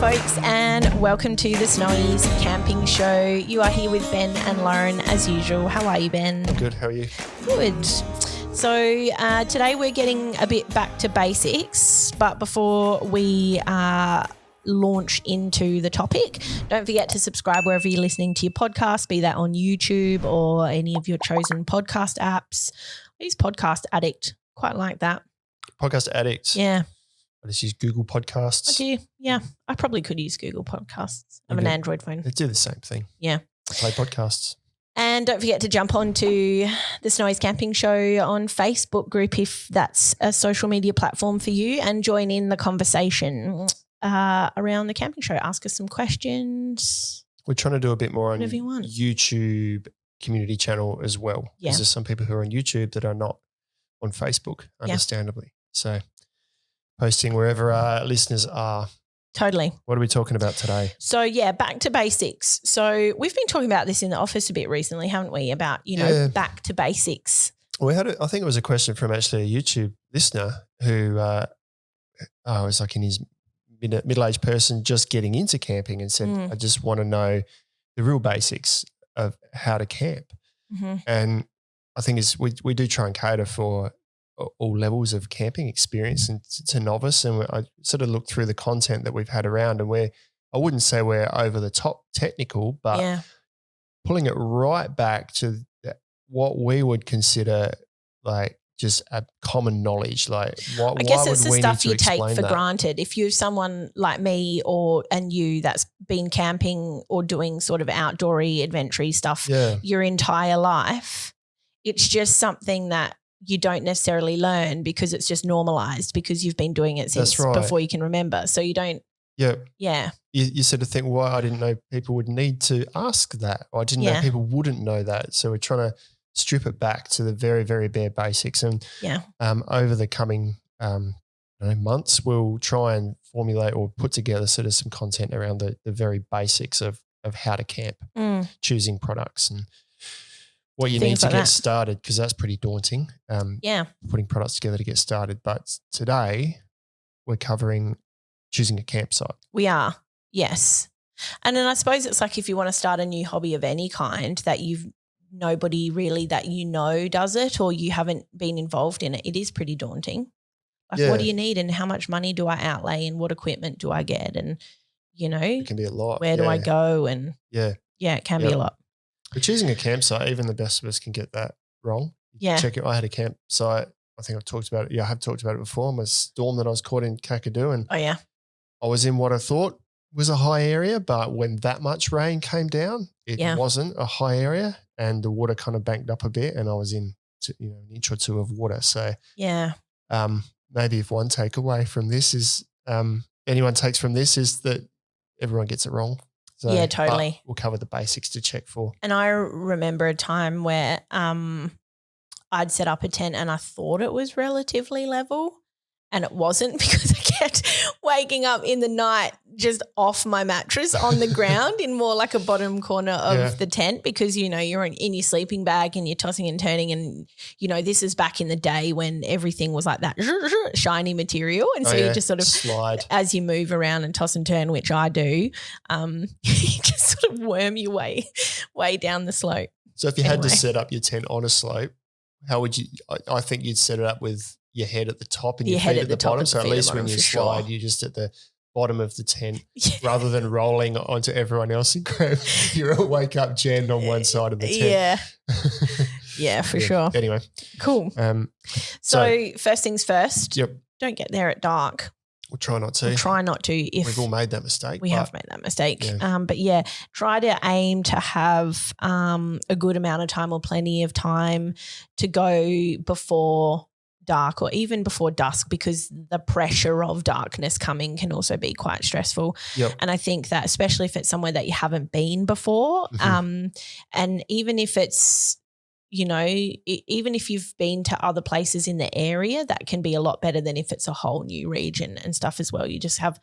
folks, and welcome to the Snowies Camping Show. You are here with Ben and Lauren as usual. How are you, Ben? Good, how are you? Good. So today we're getting a bit back to basics, but before we launch into the topic, don't forget to subscribe wherever you're listening to your podcast, be that on YouTube or any of your chosen podcast apps. I use Podcast Addict, quite like that. Podcast Addict? Yeah. I just use Google Podcasts. I do, yeah. I probably could use Google Podcasts. I have an Android phone. They do the same thing. Yeah. I play podcasts. And don't forget to jump onto the Snowies Camping Show on Facebook group if that's a social media platform for you, and join in the conversation around the camping show. Ask us some questions. We're trying to do a bit more on Whatever you want. YouTube community channel as well. Yeah. Because there's some people who are on YouTube that are not on Facebook, understandably. So posting wherever our listeners are. Totally. What are we talking about today? So, yeah, back to basics. So we've been talking about this in the office a bit recently, haven't we, about, back to basics. We had, I think it was a question from actually a YouTube listener who was like in his middle-aged person just getting into camping and said, I just want to know the real basics of how to camp. Mm-hmm. And I think we do try and cater for all levels of camping experience and to novice. And I sort of looked through the content that we've had around, and I wouldn't say we're over the top technical, but pulling it right back to what we would consider like just a common knowledge. Like I guess it's the stuff you take for granted. If you're someone like me and you that's been camping or doing sort of outdoory, adventure stuff your entire life, it's just something that you don't necessarily learn because it's just normalized because you've been doing it since before you can remember. So you don't. Yeah. You sort of think, well, I didn't know people would need to ask that. Or I didn't know people wouldn't know that. So we're trying to strip it back to the very, very bare basics. And over the coming months, we'll try and formulate or put together sort of some content around the very basics of how to camp, choosing products and what you need to get started, because that's pretty daunting. Putting products together to get started. But today we're covering choosing a campsite. We are, yes. And then I suppose it's like if you want to start a new hobby of any kind that nobody really that does it or you haven't been involved in it, it is pretty daunting. Like what do you need and how much money do I outlay and what equipment do I get and, it can be a lot. Where do I go? And it can be a lot. But choosing a campsite, even the best of us can get that wrong. Check it. I had a campsite. I think I've talked about it. Yeah, I have talked about it before. On a storm that I was caught in Kakadu, and I was in what I thought was a high area, but when that much rain came down, it wasn't a high area, and the water kind of banked up a bit, and I was in an inch or two of water. So maybe if one takeaway from this is anyone takes from this is that everyone gets it wrong. So, yeah, totally. We'll cover the basics to check for. And I remember a time where I'd set up a tent and I thought it was relatively level and it wasn't because I kept waking up in the night just off my mattress on the ground in more like a bottom corner of the tent because, you're in your sleeping bag and you're tossing and turning and, this is back in the day when everything was like that shiny material. And so you just sort of slide as you move around and toss and turn, which I do, you just sort of worm your way down the slope. So if you had to set up your tent on a slope, how would you – I think you'd set it up with your head at the top and your feet at the bottom. So at least when you slide, you're just at the bottom of the tent rather than rolling onto everyone else and you'll wake up jammed on one side of the tent. Yeah, for sure. Anyway. Cool. So first things first, don't get there at dark. We'll try not to. We've all made that mistake. We have made that mistake. But try to aim to have a good amount of time or plenty of time to go before dark or even before dusk because the pressure of darkness coming can also be quite stressful. And I think that especially if it's somewhere that you haven't been before and even if it's even if you've been to other places in the area, that can be a lot better than if it's a whole new region and stuff as well. You just have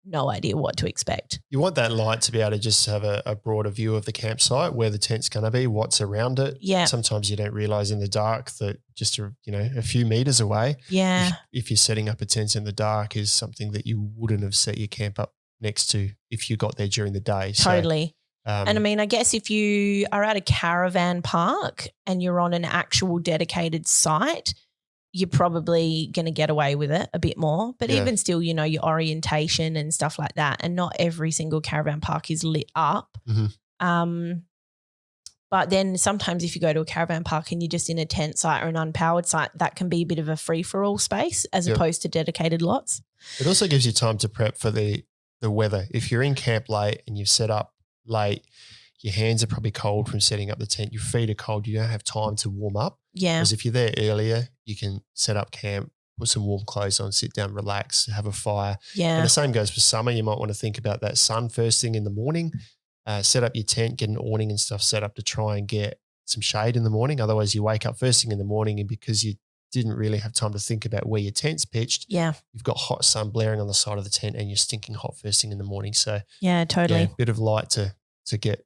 no idea what to expect. You want that light to be able to just have a broader view of the campsite, where the tent's going to be, what's around it. Yeah. Sometimes you don't realise in the dark that just a few metres away, if you're setting up a tent in the dark, is something that you wouldn't have set your camp up next to if you got there during the day. Totally. And I mean, I guess if you are at a caravan park and you're on an actual dedicated site, you're probably going to get away with it a bit more. But even still, you know, your orientation and stuff like that, and not every single caravan park is lit up. But then sometimes if you go to a caravan park and you're just in a tent site or an unpowered site, that can be a bit of a free-for-all space as opposed to dedicated lots. It also gives you time to prep for the weather. If you're in camp late and you've set up late, your hands are probably cold from setting up the tent. Your feet are cold. You don't have time to warm up. Yeah. Whereas if you're there earlier, you can set up camp, put some warm clothes on, sit down, relax, have a fire. Yeah. And the same goes for summer. You might want to think about that sun first thing in the morning. Set up your tent, get an awning and stuff set up to try and get some shade in the morning. Otherwise, you wake up first thing in the morning and because you didn't really have time to think about where your tent's pitched, you've got hot sun blaring on the side of the tent and you're stinking hot first thing in the morning. So yeah, totally. A bit of light to get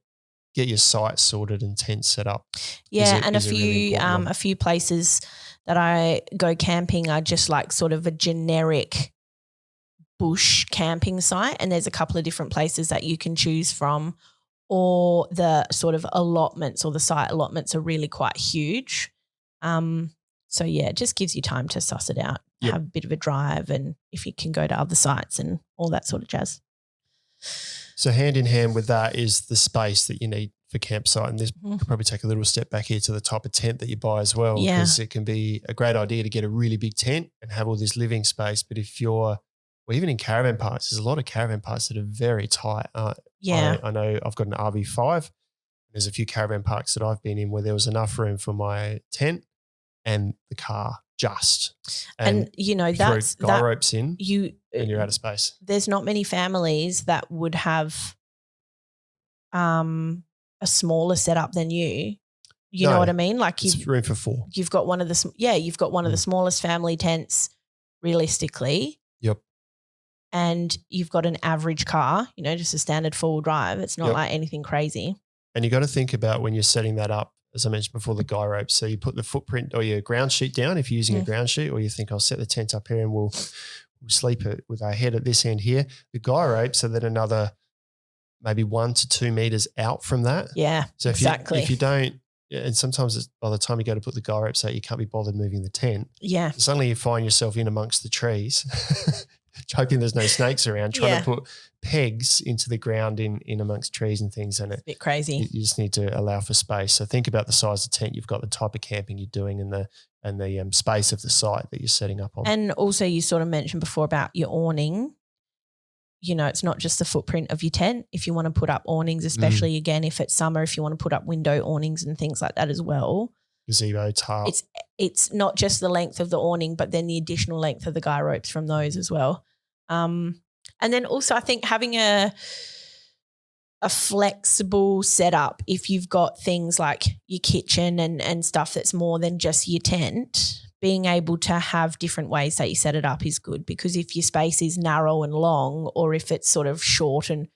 your site sorted and tent set up. Yeah, and a few places that I go camping are just like sort of a generic bush camping site, and there's a couple of different places that you can choose from, or the sort of allotments or the site allotments are really quite huge. So yeah, it just gives you time to suss it out, have a bit of a drive, and if you can go to other sites and all that sort of jazz. So hand in hand with that is the space that you need for campsite, and this could probably take a little step back here to the type of tent that you buy as well, because it can be a great idea to get a really big tent and have all this living space. But if you're, well, even in caravan parks, there's a lot of caravan parks that are very tight. I know I've got an RV5. There's a few caravan parks that I've been in where there was enough room for my tent and the car and you know, that's guy ropes in and you're out of space. There's not many families that would have a smaller setup than you. You know what I mean? Like it's room for 4. You've got one of the the smallest family tents realistically. Yep. And you've got an average car, you know, just a standard 4-wheel drive. It's not like anything crazy. And you got to think about when you're setting that up, as I mentioned before, the guy ropes. So you put the footprint or your ground sheet down if you're using a ground sheet, or you think I'll set the tent up here and we'll sleep it with our head at this end here. The guy ropes are then another maybe 1 to 2 meters out from that. Yeah, so if you don't, and sometimes by the time you go to put the guy ropes out, you can't be bothered moving the tent. Yeah. Suddenly you find yourself in amongst the trees, hoping there's no snakes around, trying to put pegs into the ground in amongst trees and things. And it's a bit crazy. You just need to allow for space. So think about the size of the tent you've got, the type of camping you're doing, and the space of the site that you're setting up on. And also you sort of mentioned before about your awning. You know, it's not just the footprint of your tent. If you want to put up awnings, especially again, if it's summer, if you want to put up window awnings and things like that as well. Gazebo, tarp. It's not just the length of the awning, but then the additional length of the guy ropes from those as well. And then also I think having a flexible setup, if you've got things like your kitchen and stuff that's more than just your tent, being able to have different ways that you set it up is good, because if your space is narrow and long, or if it's sort of short and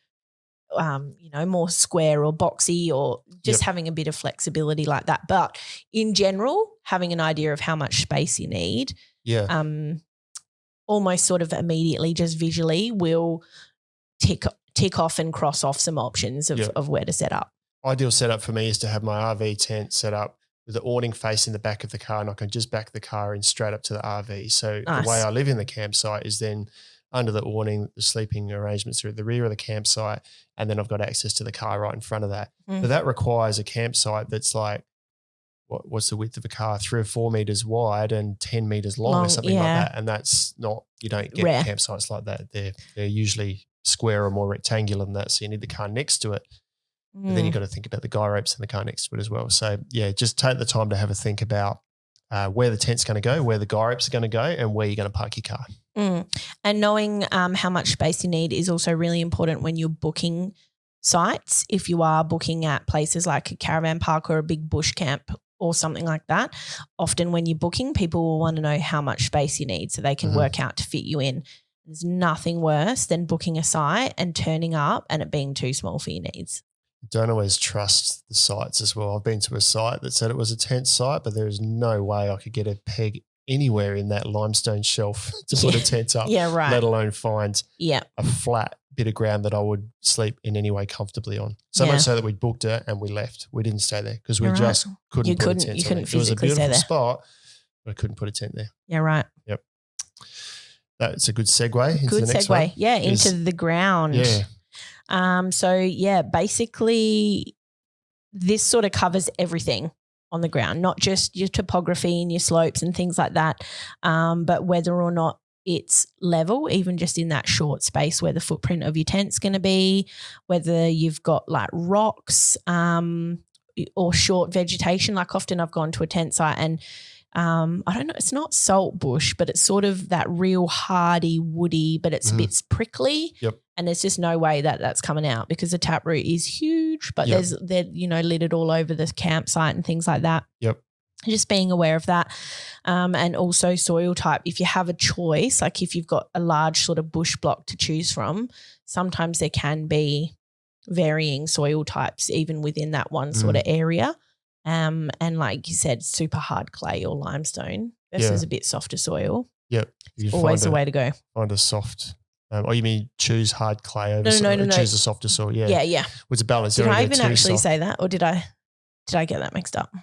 you know, more square or boxy, or just having a bit of flexibility like that. But in general, having an idea of how much space you need, almost sort of immediately, just visually, will tick off and cross off some options of where to set up. Ideal setup for me is to have my RV tent set up with the awning facing the back of the car, and I can just back the car in straight up to the RV. So the way I live in the campsite is then under the awning, the sleeping arrangements are at the rear of the campsite, and then I've got access to the car right in front of that. But that requires a campsite that's like, what's the width of a car? 3 or 4 meters wide and 10 meters long or something like that. And that's not, you don't get rare campsites like that. They're usually square or more rectangular than that. So you need the car next to it. But then you've got to think about the guy ropes and the car next to it as well. So yeah, just take the time to have a think about where the tent's going to go, where the guy ropes are going to go, and where you're going to park your car. And knowing how much space you need is also really important when you're booking sites. If you are booking at places like a caravan park or a big bush camp or something like that, often when you're booking, people will want to know how much space you need so they can work out to fit you in. There's nothing worse than booking a site and turning up and it being too small for your needs. Don't always trust the sites as well. I've been to a site that said it was a tent site, but there is no way I could get a peg anywhere in that limestone shelf to put a tent up, let alone find a flat bit of ground that I would sleep in any way comfortably on. So much so that we booked it and we left. We didn't stay there because we just couldn't put a tent You couldn't there. It was a physically stay beautiful there. spot, but I couldn't put a tent there. Yeah, right. Yep. That's a good segue into the next one. Yeah, into the ground. Yeah. So basically this sort of covers everything on the ground, not just your topography and your slopes and things like that, but whether or not it's level, even just in that short space where the footprint of your tent's going to be, whether you've got like rocks or short vegetation. Like often I've gone to a tent site and I don't know, it's not salt bush, but it's sort of that real hardy, woody, but it's a bit prickly. Yep. And there's just no way that that's coming out because the taproot is huge, but they're littered all over the campsite and things like that. Yep. Just being aware of that. And also soil type. If you have a choice, like if you've got a large sort of bush block to choose from, sometimes there can be varying soil types even within that one sort of area. And like you said, super hard clay or limestone versus a bit softer soil. Yep. Always the way to go. Find a soft. You mean choose hard clay over no. choose a softer soil? Yeah. Yeah. With a balance. Did I even actually say that, or did I get that mixed up?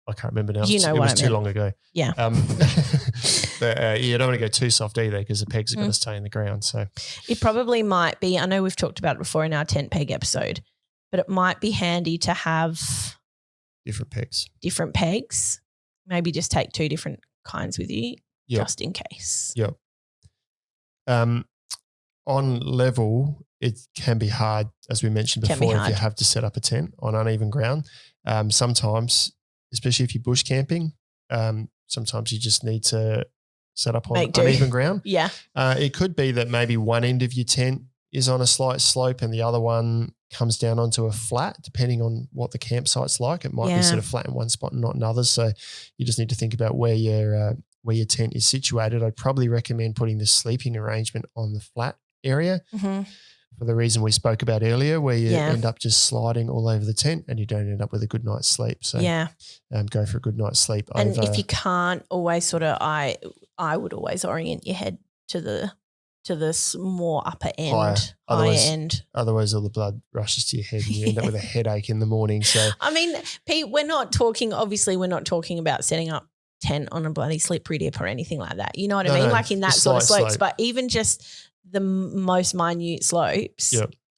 I can't remember now. You know it what was I too long ago. Yeah. But you don't want to go too soft either because the pegs are going to stay in the ground. So it probably might be. I know we've talked about it before in our tent peg episode, but it might be handy to have different pegs. Maybe just take 2 different kinds with you, just in case. Yep. On level, it can be hard, as we mentioned before, if you have to set up a tent on uneven ground. Sometimes, especially if you're bush camping, sometimes you just need to set up on uneven ground. Yeah. It could be that maybe one end of your tent is on a slight slope and the other one comes down onto a flat, depending on what the campsite's like. It might be sort of flat in one spot and not in others. So you just need to think about where your tent is situated. I'd probably recommend putting the sleeping arrangement on the flat area for the reason we spoke about earlier, where you end up just sliding all over the tent and you don't end up with a good night's sleep. So go for a good night's sleep. And if you can't always sort of, I would always orient your head to the more upper end, higher end. Otherwise all the blood rushes to your head and you end up with a headache in the morning. So I mean, Pete, we're not talking about setting up tent on a bloody slippery dip or anything like that. You know what I mean? Like in that sort of slopes, but even just the most minute slopes,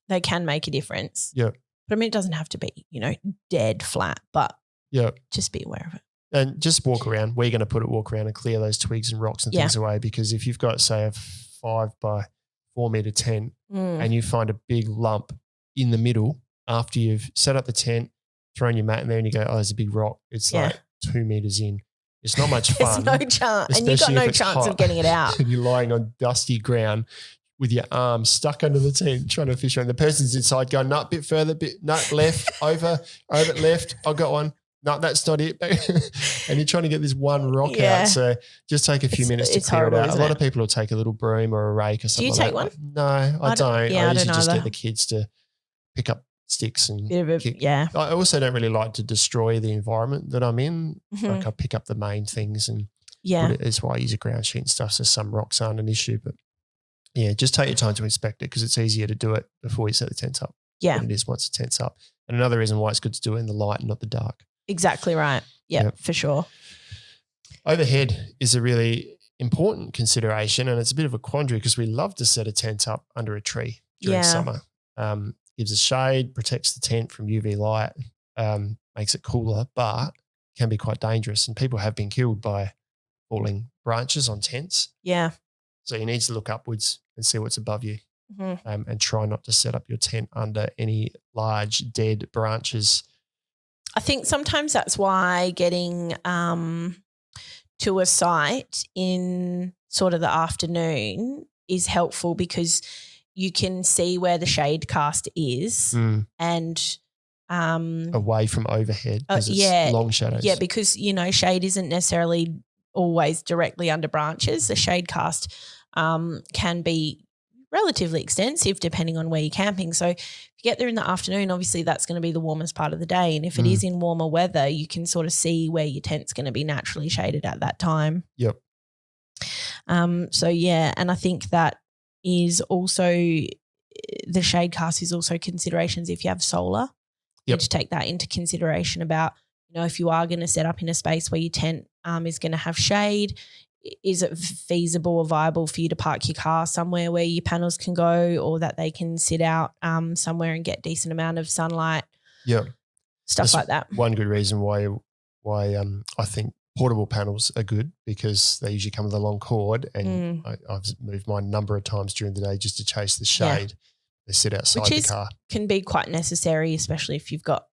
they can make a difference. Yep. But I mean, it doesn't have to be, dead flat, but just be aware of it. And just walk around. Where you're going to put it, walk around and clear those twigs and rocks and things away, because if you've got, say, a 5 by 4 meter tent and you find a big lump in the middle after you've set up the tent, thrown your mat in there and you go, oh, there's a big rock. It's like 2 meters in. It's not much fun. There's no chance. And you've got no chance of getting it out. And you're lying on dusty ground with your arms stuck under the tent trying to fish around. The person's inside going, no, a bit further, left, over, left. I got one. No, that's not it. And you're trying to get this one rock out. So just take a few minutes to clear it out. A lot of people will take a little broom or a rake or something like that. Do you take one? No, I don't. Yeah, I usually just get the kids to pick up sticks and kick. I also don't really like to destroy the environment that I'm in. Like I pick up the main things and put it. That's why I use a ground sheet and stuff, so some rocks aren't an issue. But just take your time to inspect it, because it's easier to do it before you set the tent up than it is once the tent's up. And another reason why it's good to do it in the light and not the dark. Exactly right. Yep, for sure. Overhead is a really important consideration, and it's a bit of a quandary because we love to set a tent up under a tree during summer. Gives us shade, protects the tent from UV light, makes it cooler, but can be quite dangerous. And people have been killed by falling branches on tents. Yeah. So you need to look upwards and see what's above you, and try not to set up your tent under any large dead branches. I think sometimes that's why getting to a site in sort of the afternoon is helpful, because you can see where the shade cast is and away from overhead, because it's long shadows. Yeah, because, shade isn't necessarily always directly under branches. The shade cast can be relatively extensive depending on where you're camping. So if you get there in the afternoon, obviously that's going to be the warmest part of the day. And if it is in warmer weather, you can sort of see where your tent's going to be naturally shaded at that time. Yep. And I think that is also the shade cast is also considerations if you have solar. You need to take that into consideration about, if you are going to set up in a space where your tent is going to have shade, is it feasible or viable for you to park your car somewhere where your panels can go, or that they can sit out somewhere and get decent amount of sunlight? Yeah. Stuff like that. One good reason why I think portable panels are good, because they usually come with a long cord, and I've moved mine a number of times during the day just to chase the shade. Yeah. They sit outside the car. Can be quite necessary, especially if you've got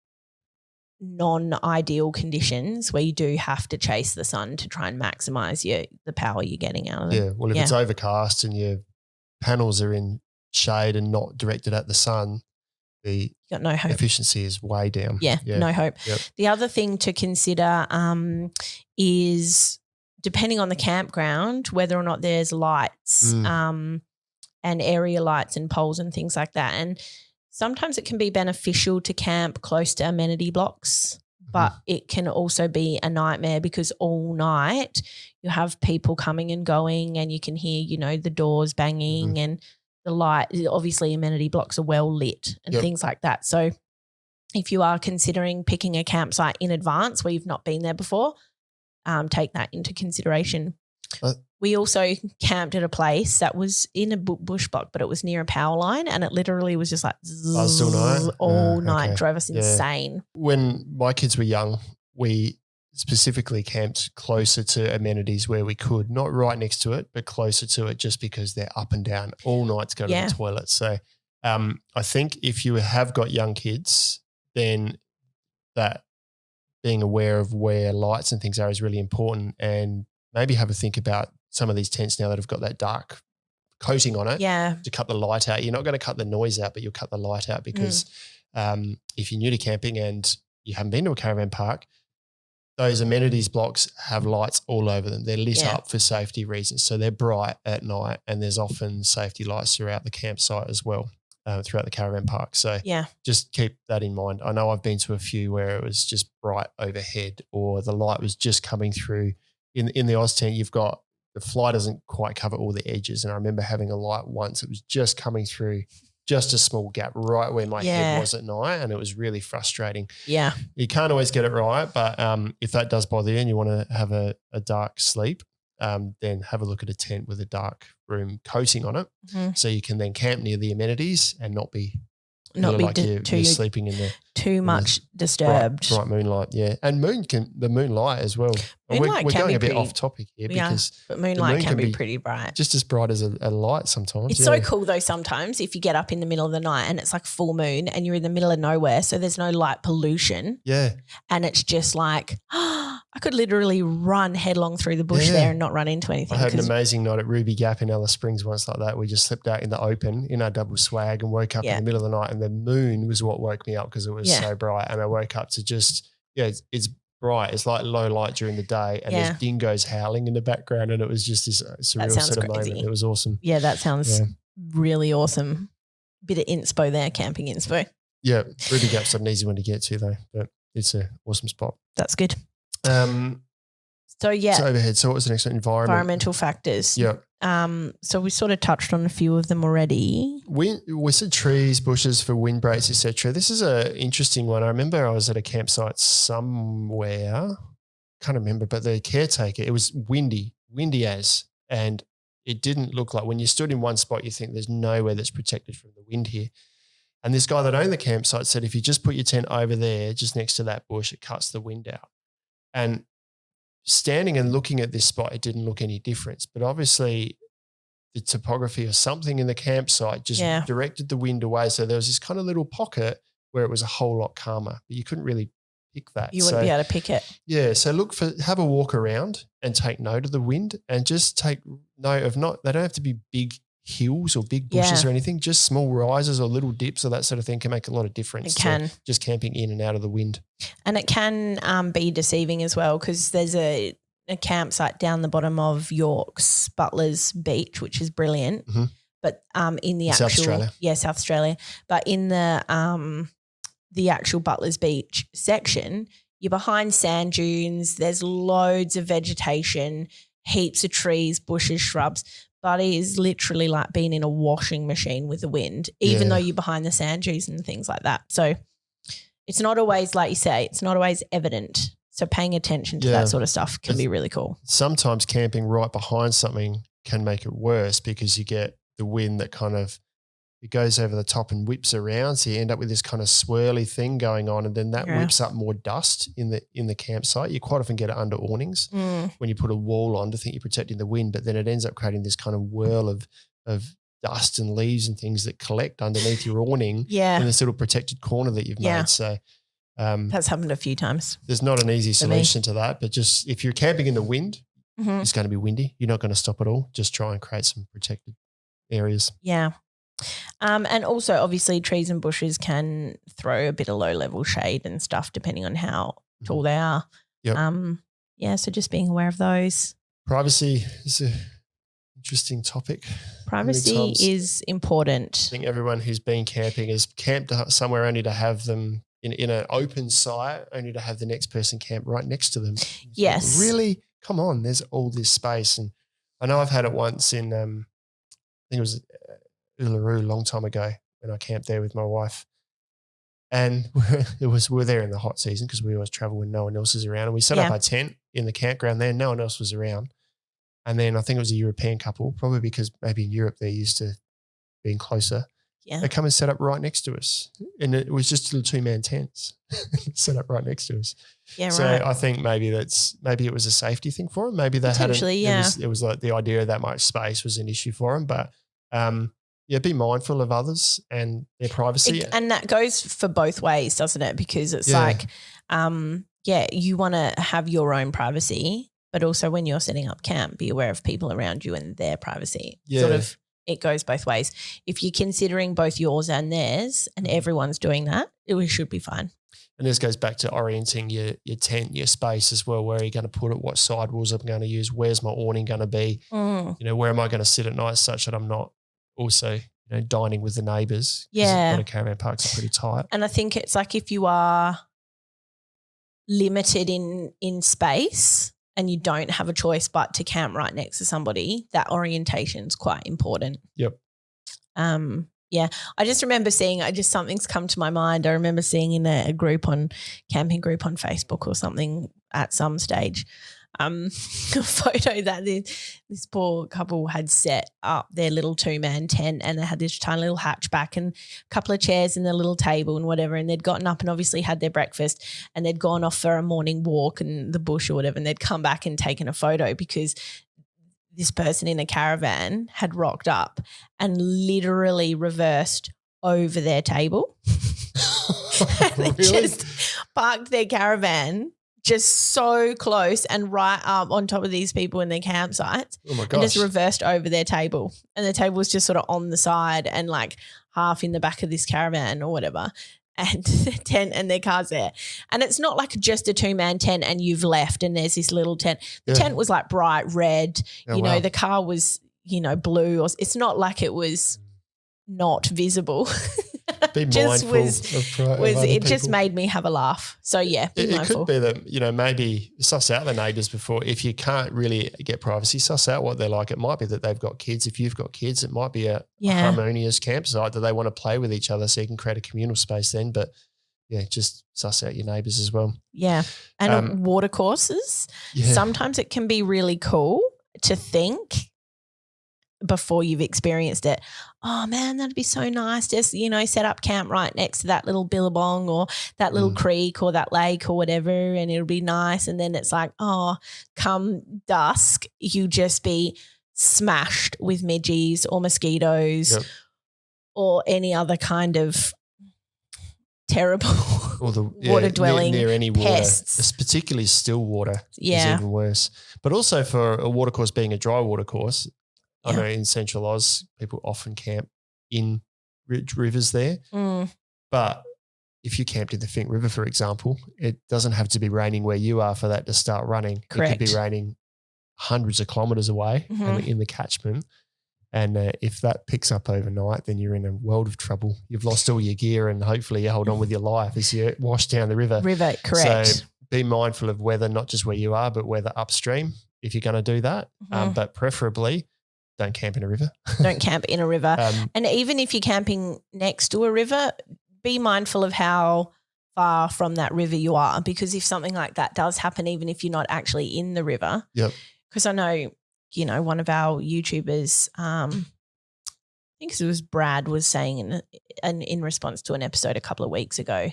non-ideal conditions where you do have to chase the sun to try and maximise the power you're getting out of them. Yeah, well, if it's overcast and your panels are in shade and not directed at the sun, the got no hope. Efficiency is way down. Yeah, no hope. Yep. The other thing to consider is, depending on the campground, whether or not there's lights and area lights and poles and things like that. And sometimes it can be beneficial to camp close to amenity blocks, but it can also be a nightmare because all night you have people coming and going, and you can hear, the doors banging and the light. Obviously, amenity blocks are well lit and things like that. So if you are considering picking a campsite in advance where you've not been there before, take that into consideration. We also camped at a place that was in a bush block, but it was near a power line, and it literally was just like all night, drove us insane. When my kids were young, we specifically camped closer to amenities where we could, not right next to it, but closer to it, just because they're up and down all night to go to the toilet. So I think if you have got young kids, then that being aware of where lights and things are is really important, and maybe have a think about some of these tents now that have got that dark coating on it to cut the light out. You're not going to cut the noise out, but you'll cut the light out, because if you're new to camping and you haven't been to a caravan park, those amenities blocks have lights all over them. They're lit up for safety reasons. So they're bright at night, and there's often safety lights throughout the campsite as well, throughout the caravan park. So just keep that in mind. I know I've been to a few where it was just bright overhead, or the light was just coming through. In the Oz tent, you've got the fly doesn't quite cover all the edges. And I remember having a light once, it was just coming through just a small gap right where my head was at night, and it was really frustrating. Yeah. You can't always get it right, but if that does bother you and you want to have a dark sleep, then have a look at a tent with a dark room coating on it, so you can then camp near the amenities and not be you're sleeping in there too much disturbed. Bright moonlight, and the moonlight as well. Moonlight we're going a bit off topic here, but moonlight can be pretty bright, just as bright as a light sometimes. It's so cool though. Sometimes if you get up in the middle of the night and it's like full moon and you're in the middle of nowhere, so there's no light pollution. Yeah, and it's just like I could literally run headlong through the bush there and not run into anything. I had an amazing night at Ruby Gap in Alice Springs once like that. We just slept out in the open in our double swag and woke up in the middle of the night, and the moon was what woke me up because it was so bright. And I woke up to just, it's bright. It's like low light during the day, and there's dingoes howling in the background, and it was just this surreal sort of moment. It was awesome. Yeah, that sounds really awesome. Bit of inspo there, camping inspo. Yeah, Ruby Gap's not an easy one to get to though, but it's an awesome spot. That's good. So overhead. So what was the next one? Environmental factors. Yeah. So we sort of touched on a few of them already. We said trees, bushes for windbreaks, etc. This is an interesting one. I remember I was at a campsite somewhere, can't remember, but the caretaker, it was windy as, and it didn't look like, when you stood in one spot, you think there's nowhere that's protected from the wind here. And this guy that owned the campsite said, if you just put your tent over there, just next to that bush, it cuts the wind out. And standing and looking at this spot, it didn't look any difference. But obviously the topography or something in the campsite just directed the wind away. So there was this kind of little pocket where it was a whole lot calmer, but you couldn't really pick that. You wouldn't be able to pick it. Yeah. So have a walk around and take note of the wind, and just take note of they don't have to be big hills or big bushes or anything, just small rises or little dips or that sort of thing can make a lot of difference. It can. Just camping in and out of the wind. And it can be deceiving as well, because there's a campsite down the bottom of York's Butler's Beach, which is brilliant. Mm-hmm. But in the South Australia. Yeah, South Australia. But in the actual Butler's Beach section, you're behind sand dunes. There's loads of vegetation. heaps of trees, bushes, shrubs, but it is literally like being in a washing machine with the wind, even though you're behind the sand dunes and things like that. So it's not always, like you say, it's not always evident. So paying attention to that sort of stuff can be really cool. Sometimes camping right behind something can make it worse because you get the wind that kind of it goes over the top and whips around, so you end up with this kind of swirly thing going on, and then that whips up more dust in the campsite. You quite often get it under awnings when you put a wall on to think you're protecting the wind, but then it ends up creating this kind of whirl of dust and leaves and things that collect underneath your awning in this little protected corner that you've made. So that's happened a few times. There's not an easy solution to that, but just if you're camping in the wind, it's going to be windy. You're not going to stop at all. Just try and create some protected areas. Yeah. And also obviously trees and bushes can throw a bit of low level shade and stuff depending on how tall they are. Yep. So just being aware of those. Privacy is an interesting topic. Privacy is important. I think everyone who's been camping has camped somewhere only to have them in an open site, only to have the next person camp right next to them. Yes. Like, really? Come on, there's all this space. And I know I've had it once in, I think it was Uluru a long time ago when I camped there with my wife. And we were there in the hot season because we always travel when no one else is around. And we set up our tent in the campground there. No one else was around. And then I think it was a European couple, probably because maybe in Europe they're used to being closer. Yeah. They come and set up right next to us. And it was just little 2-man tents set up right next to us. Yeah, so I think maybe it was a safety thing for them. Maybe they had it was like the idea of that much space was an issue for them. But be mindful of others and their privacy. And that goes for both ways, doesn't it? Because it's like, you want to have your own privacy, but also when you're setting up camp, be aware of people around you and their privacy. Yeah. Sort of, it goes both ways. If you're considering both yours and theirs and everyone's doing that, it should be fine. And this goes back to orienting your tent, your space as well. Where are you going to put it? What sidewalls am I going to use? Where's my awning going to be? Where am I going to sit at night such that I'm not also dining with the neighbours? Yeah. A lot of caravan parks are pretty tight. And I think it's like if you are limited in space and you don't have a choice but to camp right next to somebody, that orientation is quite important. Yep. I just remember seeing, something's come to my mind. I remember seeing in a camping group on Facebook or something at some stage, a photo that this poor couple had set up their little 2-man tent, and they had this tiny little hatchback and a couple of chairs and a little table and whatever, and they'd gotten up and obviously had their breakfast and they'd gone off for a morning walk in the bush or whatever, and they'd come back and taken a photo because this person in a caravan had rocked up and literally reversed over their table. They just parked their caravan just so close and right up on top of these people in their campsites. Oh my gosh. And just reversed over their table. And the table was just sort of on the side and like half in the back of this caravan or whatever. And the tent and their car's there. And it's not like just a 2-man tent and you've left and there's this little tent. The tent was like bright red. The car was, blue. It's not like it was not visible. Be mindful it just made me have a laugh. So be mindful. It could be that, maybe suss out the neighbours before. If you can't really get privacy, suss out what they're like. It might be that they've got kids. If you've got kids, it might be a harmonious campsite that they want to play with each other, so you can create a communal space then. But just suss out your neighbours as well. Yeah. And water courses, sometimes it can be really cool to think before you've experienced it, oh man, that'd be so nice to, set up camp right next to that little billabong or that little creek or that lake or whatever, and it'll be nice. And then it's like, come dusk, you just be smashed with midges or mosquitoes or any other kind of terrible water-dwelling near any pests. Water, particularly still water is even worse. But also for a water course being a dry water course, I know in Central Oz, people often camp in rivers there. But if you camped in the Finke River, for example, it doesn't have to be raining where you are for that to start running. Correct. It could be raining hundreds of kilometres away and in the catchment. And if that picks up overnight, then you're in a world of trouble. You've lost all your gear and hopefully you hold on with your life as you wash down the river. Correct. So be mindful of weather, not just where you are, but weather upstream. if you're going to do that, but preferably don't camp in a river. Don't camp in a river. And even if you're camping next to a river, be mindful of how far from that river you are, because if something like that does happen, even if you're not actually in the river, because I know, you know, one of our YouTubers, I think it was Brad, was saying in response to an episode a couple of weeks ago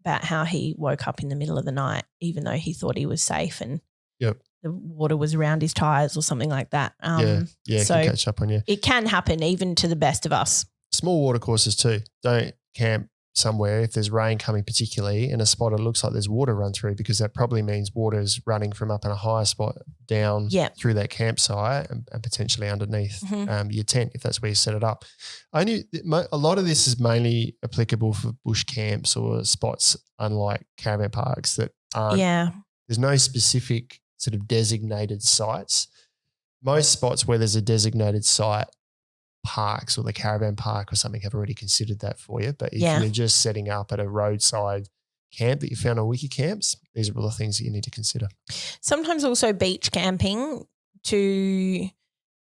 about how he woke up in the middle of the night, even though he thought he was safe, and the water was around his tires or something like that. So it can catch up on you. It can happen even to the best of us. Small water courses too. Don't camp somewhere if there's rain coming, particularly in a spot it looks like there's water run through, because that probably means water's running from up in a higher spot down through that campsite and potentially underneath your tent if that's where you set it up. A lot of this is mainly applicable for bush camps or spots unlike caravan parks that aren't. There's no specific sort of designated sites. Most spots where there's a designated site, parks or the caravan park or something, have already considered that for you. But if you're just setting up at a roadside camp that you found on wiki camps, these are all the things that you need to consider. Sometimes also beach camping, to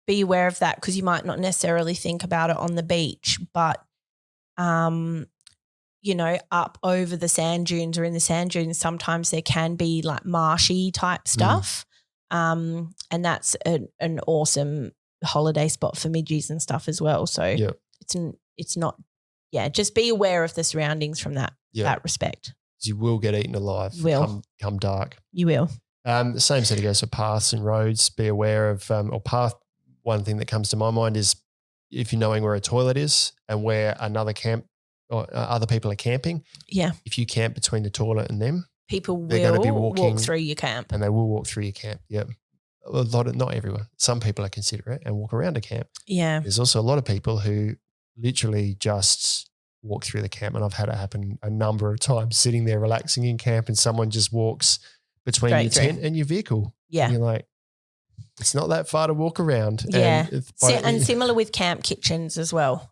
be aware of that, because you might not necessarily think about it on the beach, but you know, up over the sand dunes or in the sand dunes, sometimes there can be like marshy type stuff. And that's an awesome holiday spot for midges and stuff as well. So it's not, just be aware of the surroundings from that respect. You will get eaten alive. Come dark. You will. The same sort of goes for paths and roads. Be aware of path. One thing that comes to my mind is if you're knowing where a toilet is and where another camp or other people are camping. If you camp between the toilet and them, people will walk through your camp. And they will walk through your camp. Not everyone. Some people are considerate and walk around a camp. There's also a lot of people who literally just walk through the camp, and I've had it happen a number of times, sitting there relaxing in camp and someone just walks between your tent and your vehicle. And you're like, it's not that far to walk around. And similar with camp kitchens as well.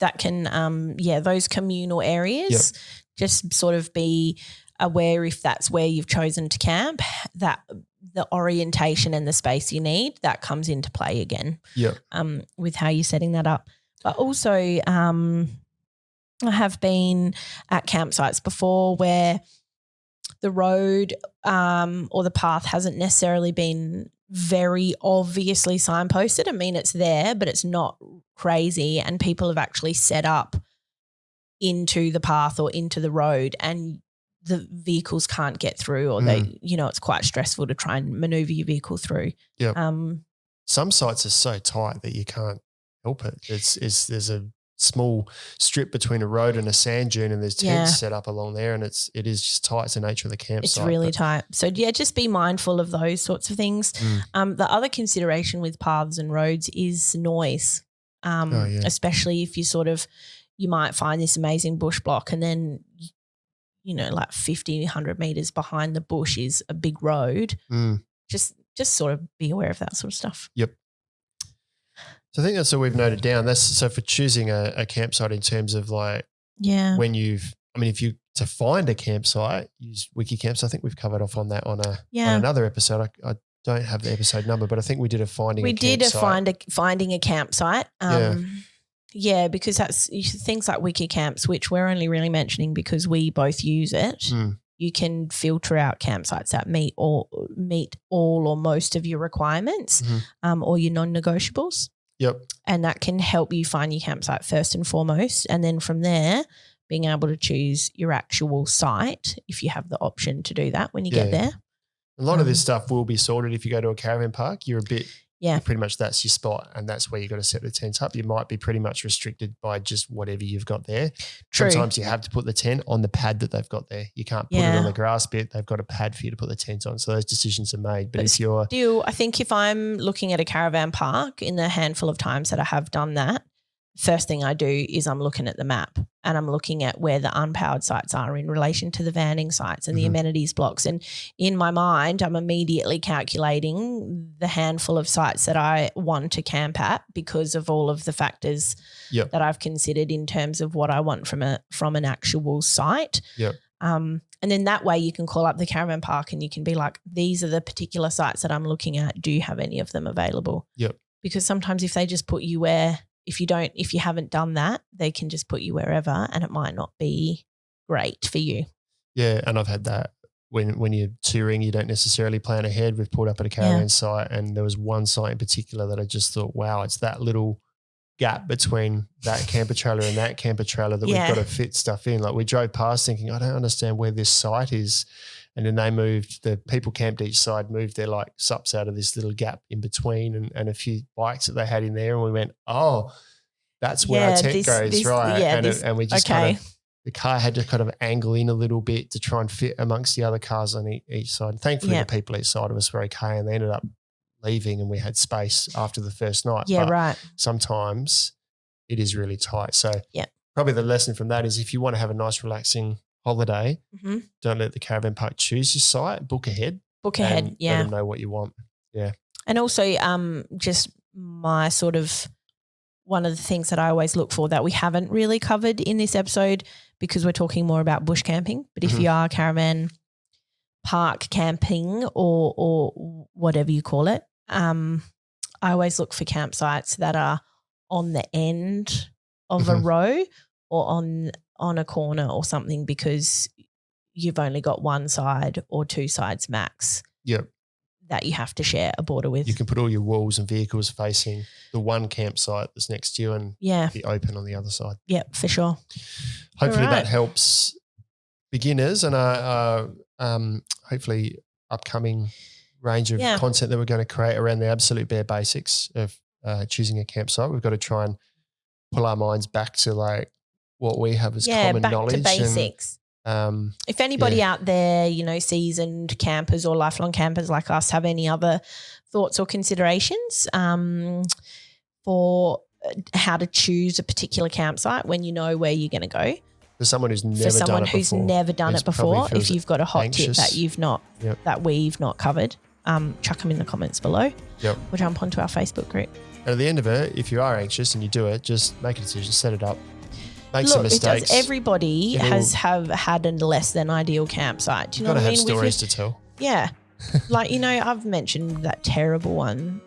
That can, those communal areas, just sort of be aware if that's where you've chosen to camp, that the orientation and the space you need, that comes into play again with how you're setting that up. But also I have been at campsites before where the road or the path hasn't necessarily been very obviously signposted. I mean, it's there, but it's not crazy, and people have actually set up into the path or into the road, and the vehicles can't get through, or they, you know, it's quite stressful to try and maneuver your vehicle through. Some sites are so tight that you can't help it. There's a small strip between a road and a sand dune, and there's tents set up along there, and it is just tight. It's the nature of the campsite. It's really tight. So just be mindful of those sorts of things. The other consideration with paths and roads is noise, especially if you might find this amazing bush block, and then, you know, like 50, 100 meters behind the bush is a big road. Just sort of be aware of that sort of stuff. So I think that's what we've noted down. So for choosing a campsite in terms of like if you to find a campsite, use wiki camps. I think we've covered off on that on another episode. I don't have the episode number, but I think we did a finding a campsite. Because that's things like wiki camps, which we're only really mentioning because we both use it. You can filter out campsites that meet all or most of your requirements or your non-negotiables. And that can help you find your campsite first and foremost. And then from there, being able to choose your actual site if you have the option to do that when you get there. A lot of this stuff will be sorted if you go to a caravan park. You're pretty much that's your spot, and that's where you got to set the tents up. You might be pretty much restricted by just whatever you've got there. True. Sometimes you have to put the tent on the pad that they've got there. You can't put it on the grass bit. They've got a pad for you to put the tent on. So those decisions are made. But I think if I'm looking at a caravan park, in the handful of times that I have done that, first thing I do is I'm looking at the map, and I'm looking at where the unpowered sites are in relation to the vanning sites and the amenities blocks. And in my mind, I'm immediately calculating the handful of sites that I want to camp at because of all of the factors that I've considered in terms of what I want from an actual site. And then that way you can call up the caravan park and you can be like, these are the particular sites that I'm looking at. Do you have any of them available? Yep. Because sometimes if they just put you where, if you haven't done that, they can just put you wherever and it might not be great for you. Yeah, and I've had that. When you're touring, you don't necessarily plan ahead. We've pulled up at a caravan site and there was one site in particular that I just thought, wow, it's that little gap between that camper trailer and that camper trailer that we've got to fit stuff in. Like we drove past thinking, I don't understand where this site is. And then they moved, the people camped each side, moved their like sups out of this little gap in between and a few bikes that they had in there. And we went, oh, that's where our tent goes, right? And we just kind of, the car had to kind of angle in a little bit to try and fit amongst the other cars on each side. Thankfully, the people each side of us were okay and they ended up leaving and we had space after the first night. Yeah, but right. sometimes it is really tight. So probably the lesson from that is if you want to have a nice relaxing holiday, don't let the caravan park choose your site, book ahead. Let them know what you want. Yeah. And also just my sort of one of the things that I always look for that we haven't really covered in this episode because we're talking more about bush camping, but if you are caravan park camping or whatever you call it, I always look for campsites that are on the end of a row or on a corner or something because you've only got one side or two sides max. Yep. That you have to share a border with. You can put all your walls and vehicles facing the one campsite that's next to you and be open on the other side. Yep, for sure. Hopefully that helps beginners and hopefully upcoming range of content that we're going to create around the absolute bare basics of choosing a campsite. We've got to try and pull our minds back to like what we have as common knowledge. Back to basics. If anybody out there, seasoned campers or lifelong campers like us have any other thoughts or considerations for how to choose a particular campsite when you know where you're going to go. For someone who's never done it before, if you've got a hot tip that that we've not covered, chuck them in the comments below. Yep. Or jump onto our Facebook group. And at the end of it, if you are anxious and you do it, just make a decision, set it up. Make some mistakes. Everybody has had a less than ideal campsite. Do you know what I mean? You've got to have stories to tell. Yeah. Like, I've mentioned that terrible one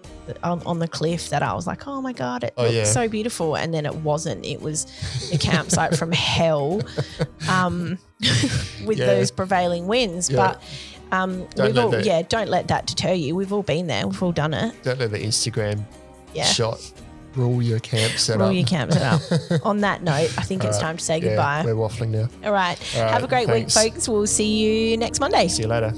on the cliff that I was like, oh my God, it looks so beautiful. And then it wasn't. It was a campsite from hell with those prevailing winds. Yeah. But don't let that deter you. We've all been there. We've all done it. Don't let the Instagram shot rule your camp setup. On that note, I think it's time to say goodbye. We're waffling now. All right. Have a great week, folks. We'll see you next Monday. See you later.